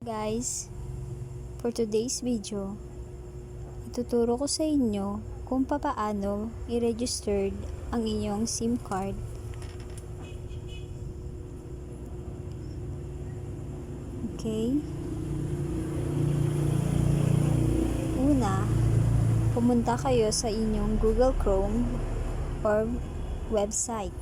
Guys, for today's video, ituturo ko sa inyo kung paano i-registered ang inyong SIM card. Okay? Una, pumunta kayo sa inyong Google Chrome or website.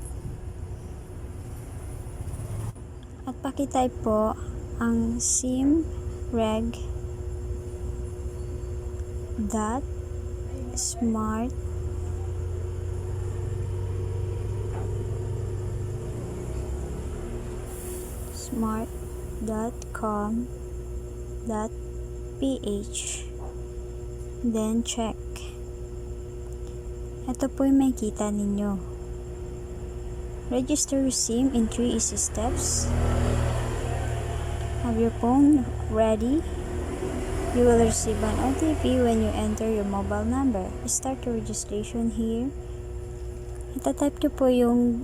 At pakitype po ang smart.com.ph, then check. Ito po yung makikita ninyo. Register your SIM in 3 easy steps. Have your phone ready. You will receive an OTP when you enter your mobile number. Start your registration here. Itatype nyo po yung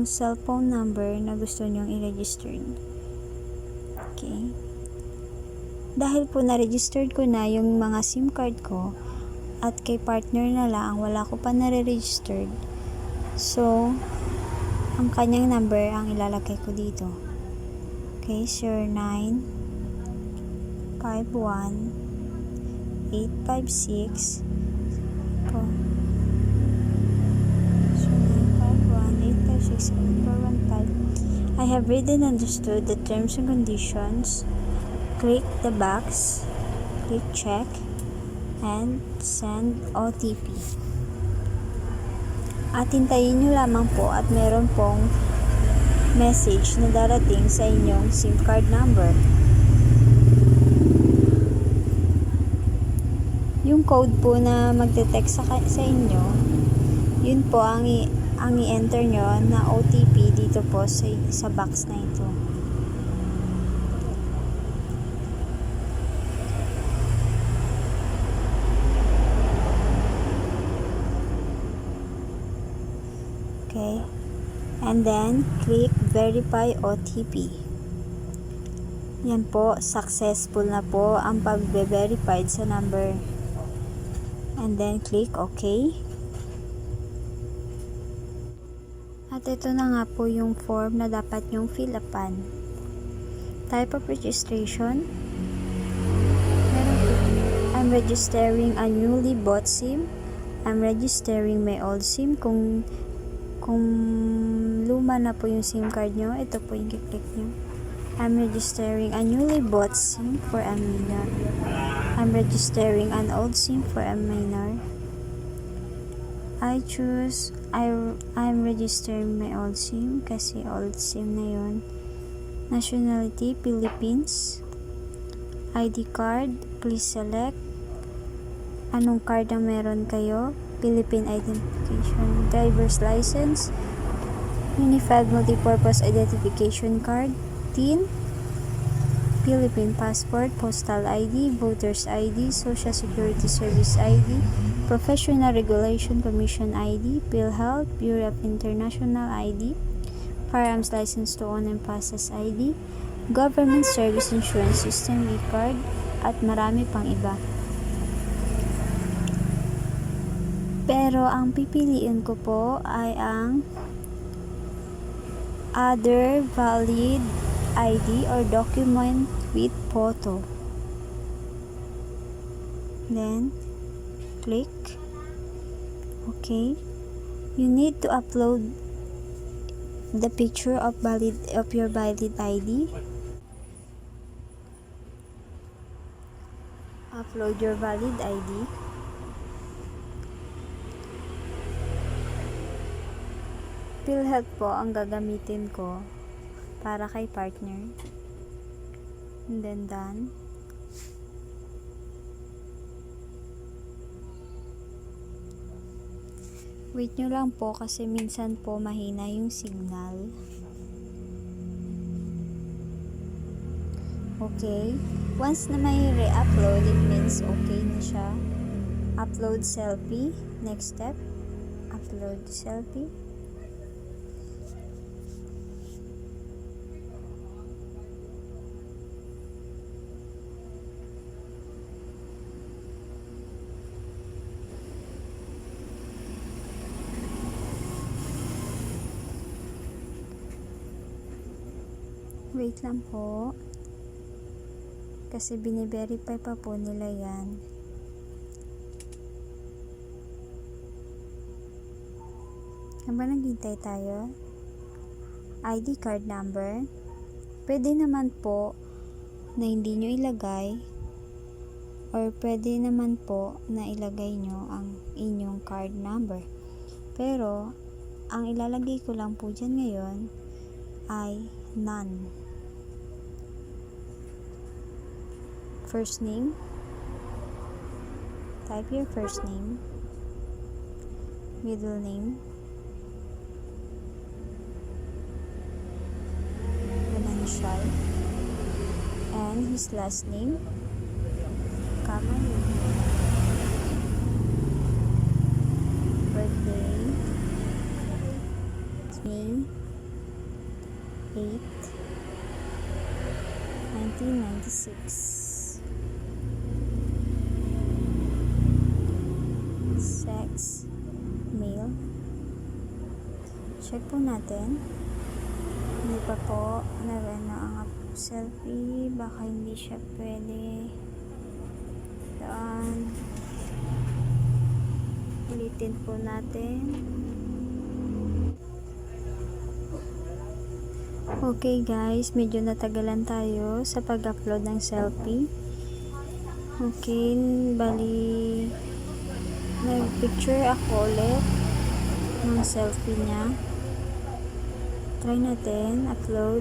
cellphone number na gusto nyong i-register. Okay. Dahil po na-registered ko na yung mga SIM card ko at kay partner na lang, wala ko pa na-registered. So, ang kanyang number ang ilalagay ko dito. Okay, 0951-856 po. 0951-856-415. I have read and understood the terms and conditions. Click the box, click check, and send OTP. At hintayin nyo lamang po at meron pong message na darating sa inyong SIM card number. Yung code po na magte-text sa inyo, yun po ang i-enter nyo na OTP dito po sa box na ito. Okay, and then click verify OTP. Yan po, successful na po ang pag-verified sa number. And then click OK. At ito na nga po yung form na dapat yung fill upan. Type of registration. I'm registering a newly bought SIM. I'm registering my old SIM. Kung luma na po yung SIM card nyo, ito po yung click nyo. I'm registering a newly bought SIM for a minor. I'm registering an old SIM for a minor. I'm registering my old SIM kasi old SIM na yun. Nationality, Philippines. ID card, please select anong card ang meron kayo. Philippine identification, driver's license, Unified Multipurpose Identification Card, TIN, Philippine passport, postal ID, voter's ID, Social Security Service ID, Professional Regulation Commission ID, PhilHealth, Bureau of International ID, Firearms License to Own and Possess ID, Government Service Insurance System e-card, at marami pang iba. Pero ang pipiliin ko po ay ang other valid ID or document with photo. Then click OK. You need to upload the picture of your valid ID. Upload your valid ID. PhilHealth po ang gagamitin ko para kay partner. And then done. Wait nyo lang po kasi minsan po mahina yung signal. Okay. Once na may re-upload, it means okay na siya. Upload selfie. Next step, upload selfie. Wait lang po. Kasi bine-verify pa po nila yan. Habang naghintay tayo, ID card number. Pwede naman po na hindi nyo ilagay or pwede naman po na ilagay nyo ang inyong card number. Pero, ang ilalagay ko lang po dyan ngayon ay none. First name. Type your first name. Middle name. Initial. And his last name. Comma name. Birthday. May 8, 1996. Sex, male. Check po natin. Hindi pa po ang selfie. Baka hindi siya pwede. Doon. Ulitin po natin. Okay guys, medyo natagalan tayo sa pag-upload ng selfie. Okay, bali nag-picture ako ulit ng selfie niya. Try natin, upload.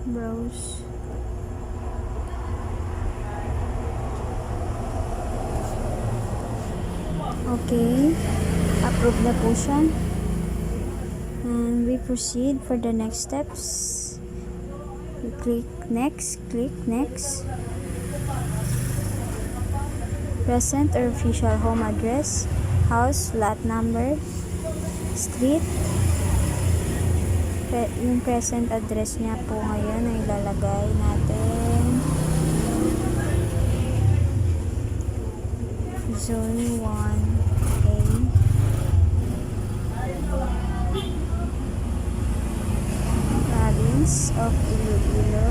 Browse. Okay, approve na po siya. And we proceed for the next steps. We click next. Present or official home address, house, lot number, street. Yung present address niya po ngayon ay ilalagay natin. Zone 1A. Province of Iloilo.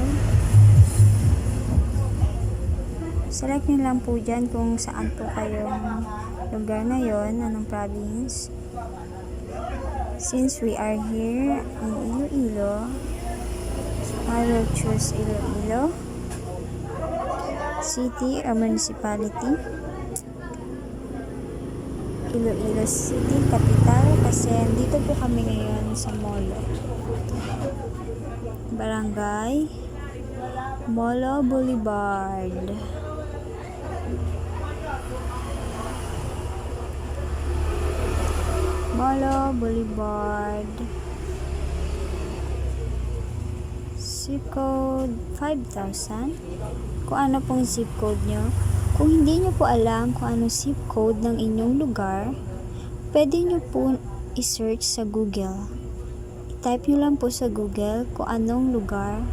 Select nyo lang po dyan kung saan po kayong lugar ngayon, anong province. Since we are here in Iloilo, I will choose Iloilo. City or municipality. Iloilo City, capital, kasi dito po kami ngayon sa Molo. Barangay Molo Boulevard. Molo Boulevard. Zip code 5,000. Kung ano pong zip code nyo. Kung hindi nyo po alam kung anong zip code ng inyong lugar, pwede nyo po i-search sa Google. I-type nyo lang po sa Google kung anong lugar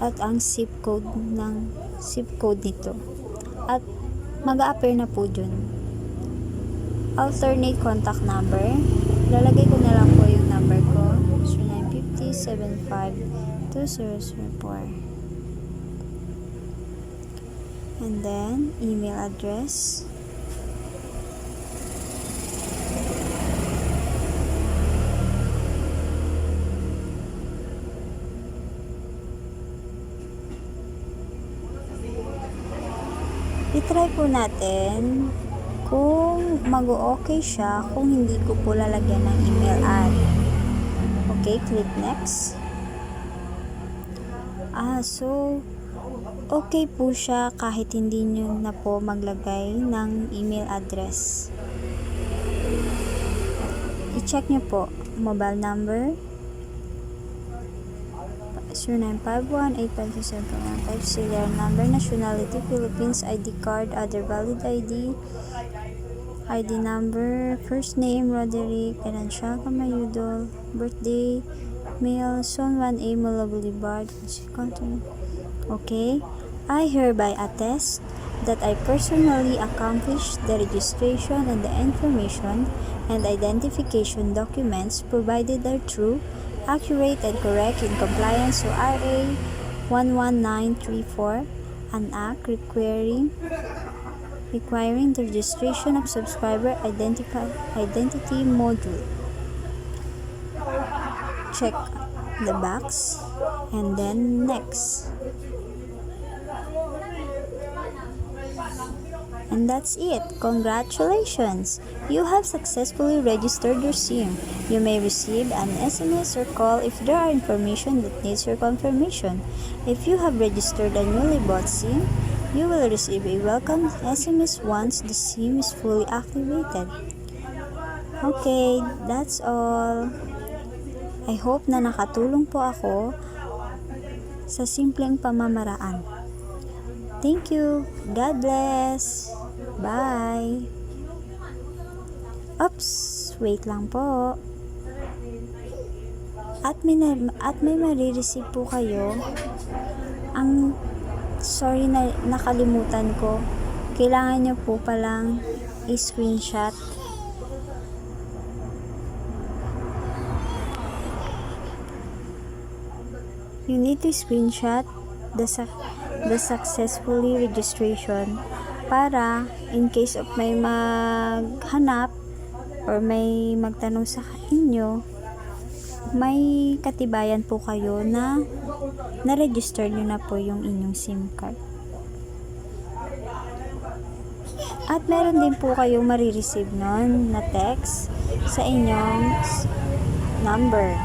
at ang zip code nito. At mag-a-appear na po dun. Alternate contact number. Lalagay ko na lang po yung number ko. 0950-75-2004. And then, email address. I-try po natin kung mag-o-okay siya kung hindi ko po lalagyan ng email ad. Okay, click next. So okay po siya kahit hindi nyo na po maglagay ng email address. I-check nyo po mobile number, 0951-856-7115, serial number, nationality, Philippines, ID card, other valid ID number, first name, Roderick, Enancial Camayudol, birthday, male, Zone 1A, Mula Boulevard, okay. I hereby attest that I personally accomplished the registration and the information and identification documents provided are true, accurate, and correct in compliance to RA 11934, an act requiring the registration of subscriber identity module. Check the box and then next. And that's it. Congratulations! You have successfully registered your SIM. You may receive an SMS or call if there are information that needs your confirmation. If you have registered a newly bought SIM, you will receive a welcome SMS once the SIM is fully activated. Okay, that's all. I hope na nakatulong po ako sa simpleng pamamaraan. Thank you. God bless. Bye. Oops, wait lang po. At may marireceive po kayo. Sorry na nakalimutan ko. Kailangan nyo po palang i-screenshot. You need to screenshot the successfully registration para in case of may maghanap or may magtanong sa inyo, may katibayan po kayo na na-register nyo na po yung inyong SIM card. At meron din po kayong marireceive nun na text sa inyong number.